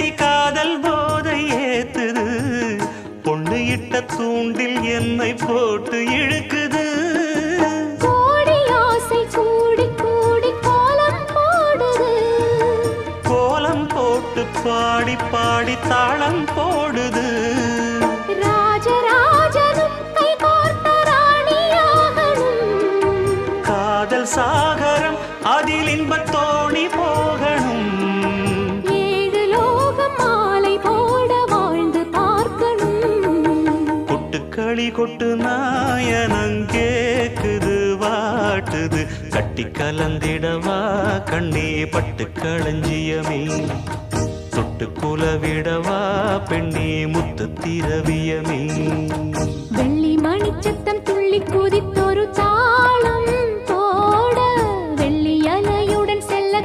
பேசி காதல் போதை ஏத்துது, பொண்ணு இட்ட தூண்டில் என்னை போட்டு இழுக்குது. கோடி ஆசை கூடி கூடி கோலம் போடுது, கோலம் போட்டு பாடி பாடி தாளம் போடுது. ராஜராஜனும் கை கோர்த்த ராணியாகணும், காதல் சாகரம் அதில் இன்பத் தோணி போகணும். ஏழு லோகம் மாலை போட வாழ்ந்து பார்க்கணும். கொட்டுக்களி கொட்டு நாயனங்கேக்குது வாட்டுது, கட்டி கலந்திடவா கண்ணே பட்டு களஞ்சியமே, தொட்டு குலவிடவா பெண்ணே முத்து திரவியமே. வெள்ளி மணிச்சத்தம் துள்ளி குதித்தொரு தாளம்,